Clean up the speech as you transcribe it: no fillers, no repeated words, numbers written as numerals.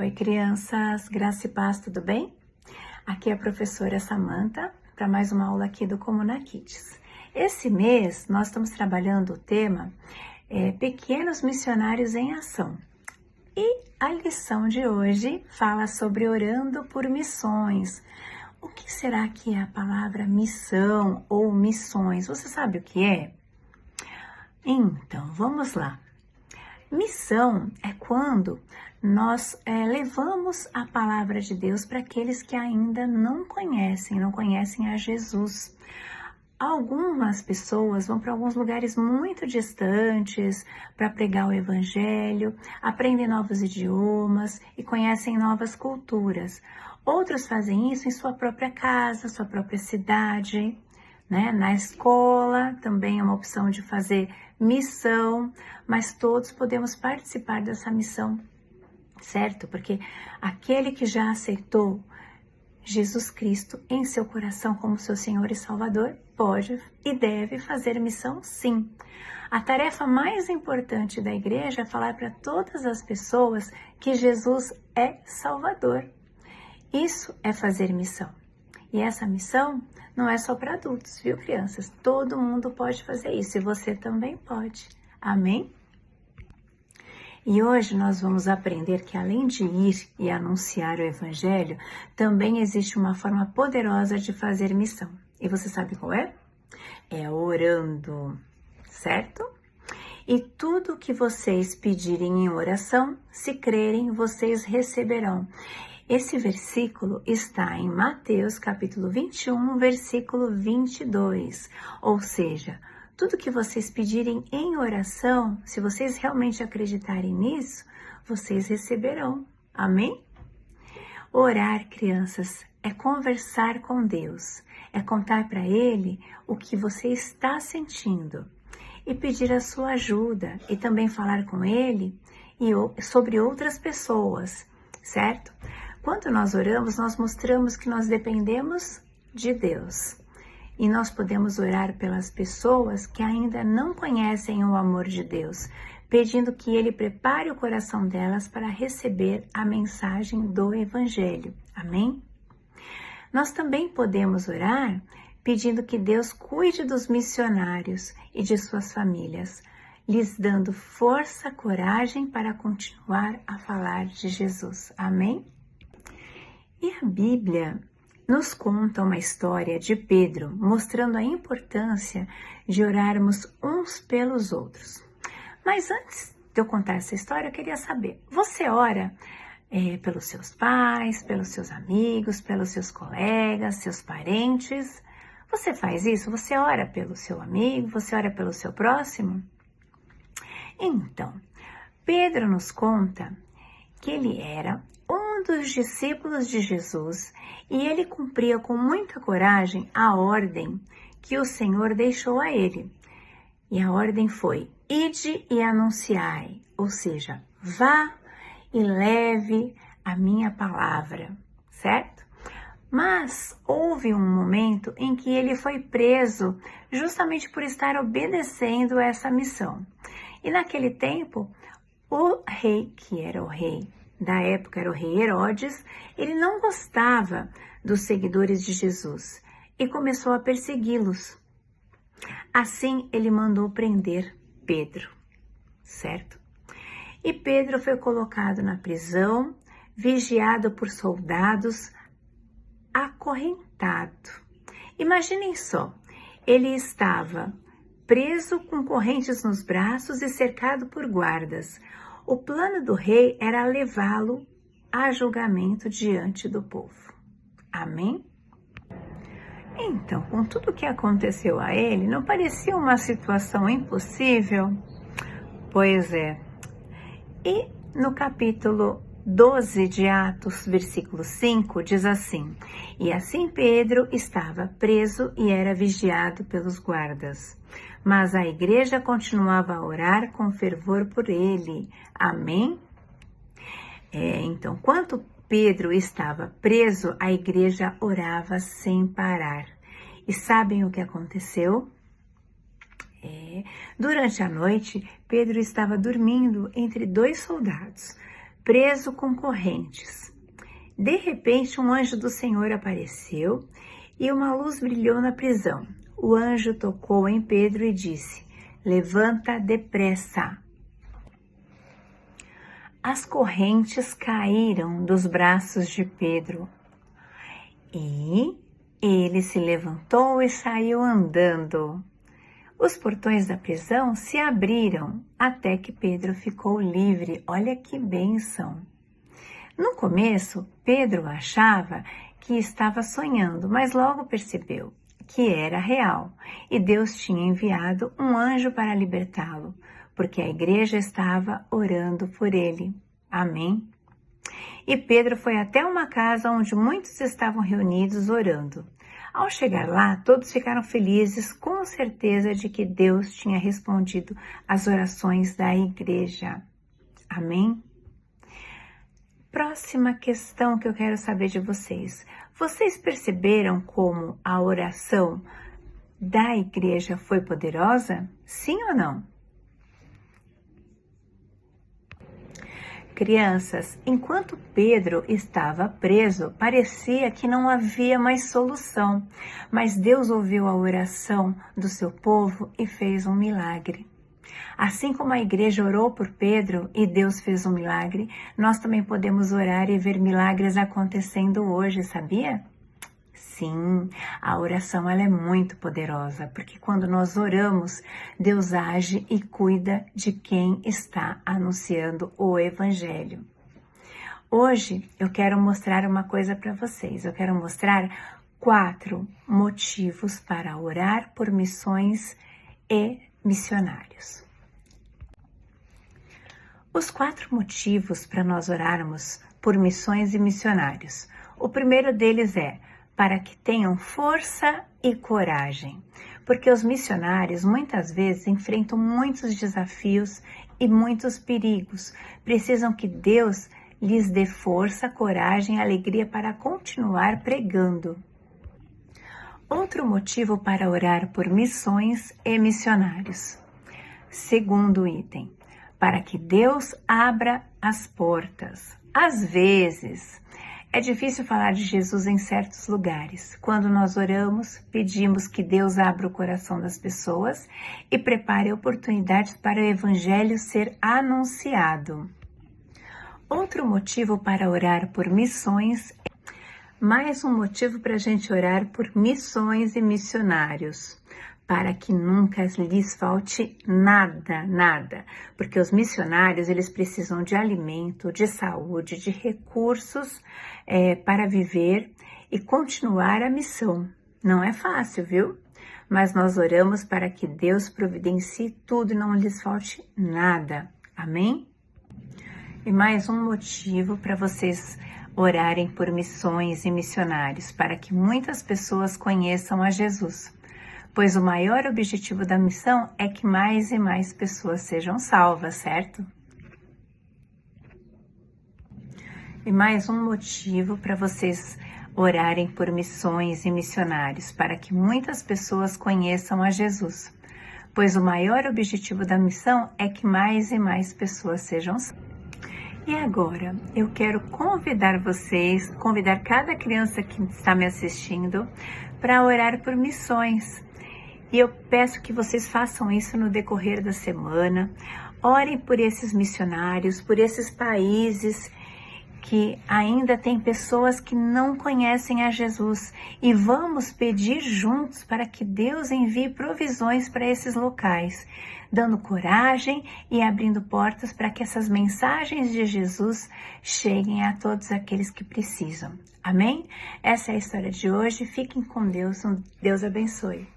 Oi, crianças, graça e paz, tudo bem? Aqui é a professora Samantha para mais uma aula aqui do Comuna Kids. Esse mês nós estamos trabalhando o tema Pequenos Missionários em Ação. E a lição de hoje fala sobre orando por missões. O que será que é a palavra missão ou missões? Você sabe o que é? Então, vamos lá. Missão é quando nós levamos a palavra de Deus para aqueles que ainda não conhecem a Jesus. Algumas pessoas vão para alguns lugares muito distantes para pregar o evangelho, aprendem novos idiomas e conhecem novas culturas. Outros fazem isso em sua própria casa, sua própria cidade, né? Na escola também é uma opção de fazer missão, mas todos podemos participar dessa missão, certo? Porque aquele que já aceitou Jesus Cristo em seu coração como seu Senhor e Salvador pode e deve fazer missão, sim. A tarefa mais importante da igreja é falar para todas as pessoas que Jesus é Salvador. Isso é fazer missão. E essa missão não é só para adultos, viu, crianças? Todo mundo pode fazer isso e você também pode. Amém? E hoje nós vamos aprender que além de ir e anunciar o Evangelho, também existe uma forma poderosa de fazer missão. E você sabe qual é? É orando, certo? E tudo que vocês pedirem em oração, se crerem, vocês receberão. Esse versículo está em Mateus capítulo 21, versículo 22, ou seja, tudo que vocês pedirem em oração, se vocês realmente acreditarem nisso, vocês receberão. Amém? Orar, crianças, é conversar com Deus, é contar para Ele o que você está sentindo e pedir a sua ajuda e também falar com Ele sobre outras pessoas, certo? Quando nós oramos, nós mostramos que nós dependemos de Deus. E nós podemos orar pelas pessoas que ainda não conhecem o amor de Deus, pedindo que Ele prepare o coração delas para receber a mensagem do Evangelho. Amém? Nós também podemos orar pedindo que Deus cuide dos missionários e de suas famílias, lhes dando força, coragem para continuar a falar de Jesus. Amém? E a Bíblia nos conta uma história de Pedro, mostrando a importância de orarmos uns pelos outros. Mas antes de eu contar essa história, eu queria saber, você ora pelos seus pais, pelos seus amigos, pelos seus colegas, seus parentes? Você faz isso? Você ora pelo seu amigo? Você ora pelo seu próximo? Então, Pedro nos conta que ele era um dos discípulos de Jesus e ele cumpria com muita coragem a ordem que o Senhor deixou a ele. E a ordem foi: ide e anunciai, ou seja, vá e leve a minha palavra, certo? Mas houve um momento em que ele foi preso justamente por estar obedecendo essa missão. E naquele tempo, o rei, que era o rei da época, era o rei Herodes, ele não gostava dos seguidores de Jesus e começou a persegui-los. Assim, ele mandou prender Pedro, certo? E Pedro foi colocado na prisão, vigiado por soldados, acorrentado. Imaginem só, ele estava preso com correntes nos braços e cercado por guardas. O plano do rei era levá-lo a julgamento diante do povo. Amém? Então, com tudo o que aconteceu a ele, não parecia uma situação impossível? Pois é. E no capítulo 12 de Atos, versículo 5, diz assim: E assim Pedro estava preso e era vigiado pelos guardas. Mas a igreja continuava a orar com fervor por ele. Amém? Então, enquanto Pedro estava preso, a igreja orava sem parar. E sabem o que aconteceu? Durante a noite, Pedro estava dormindo entre dois soldados. preso com correntes. De repente, um anjo do Senhor apareceu e uma luz brilhou na prisão. O anjo tocou em Pedro e disse: levanta depressa. As correntes caíram dos braços de Pedro e ele se levantou e saiu andando. Os portões da prisão se abriram até que Pedro ficou livre. Olha que bênção! No começo, Pedro achava que estava sonhando, mas logo percebeu que era real e Deus tinha enviado um anjo para libertá-lo, porque a igreja estava orando por ele. Amém? E Pedro foi até uma casa onde muitos estavam reunidos orando. Ao chegar lá, todos ficaram felizes, com certeza de que Deus tinha respondido às orações da igreja. Amém? Próxima questão que eu quero saber de vocês. Vocês perceberam como a oração da igreja foi poderosa? Sim ou não? Crianças, enquanto Pedro estava preso, parecia que não havia mais solução, mas Deus ouviu a oração do seu povo e fez um milagre. Assim como a igreja orou por Pedro e Deus fez um milagre, nós também podemos orar e ver milagres acontecendo hoje, sabia? Sim, a oração ela é muito poderosa, porque quando nós oramos, Deus age e cuida de quem está anunciando o Evangelho. Hoje eu quero mostrar uma coisa para vocês. Eu quero mostrar 4 motivos para orar por missões e missionários. Os 4 motivos para nós orarmos por missões e missionários. O primeiro deles é para que tenham força e coragem, porque os missionários muitas vezes enfrentam muitos desafios e muitos perigos. Precisam que Deus lhes dê força, coragem e alegria para continuar pregando. Outro motivo para orar por missões e missionários. Segundo item, para que Deus abra as portas. Às vezes, é difícil falar de Jesus em certos lugares. Quando nós oramos, pedimos que Deus abra o coração das pessoas e prepare oportunidades para o Evangelho ser anunciado. Outro motivo para orar por missões, mais um motivo para a gente orar por missões e missionários. Para que nunca lhes falte nada, porque os missionários eles precisam de alimento, de saúde, de recursos para viver e continuar a missão. Não é fácil, viu? Mas nós oramos para que Deus providencie tudo e não lhes falte nada. Amém? E mais um motivo para vocês orarem por missões e missionários, para que muitas pessoas conheçam a Jesus. Pois o maior objetivo da missão é que mais e mais pessoas sejam salvas, certo? E mais um motivo para vocês orarem por missões e missionários, para que muitas pessoas conheçam a Jesus. Pois o maior objetivo da missão é que mais e mais pessoas sejam salvas. E agora, eu quero convidar cada criança que está me assistindo para orar por missões. E eu peço que vocês façam isso no decorrer da semana. Orem por esses missionários, por esses países que ainda tem pessoas que não conhecem a Jesus. E vamos pedir juntos para que Deus envie provisões para esses locais, dando coragem e abrindo portas para que essas mensagens de Jesus cheguem a todos aqueles que precisam. Amém? Essa é a história de hoje. Fiquem com Deus. Deus abençoe.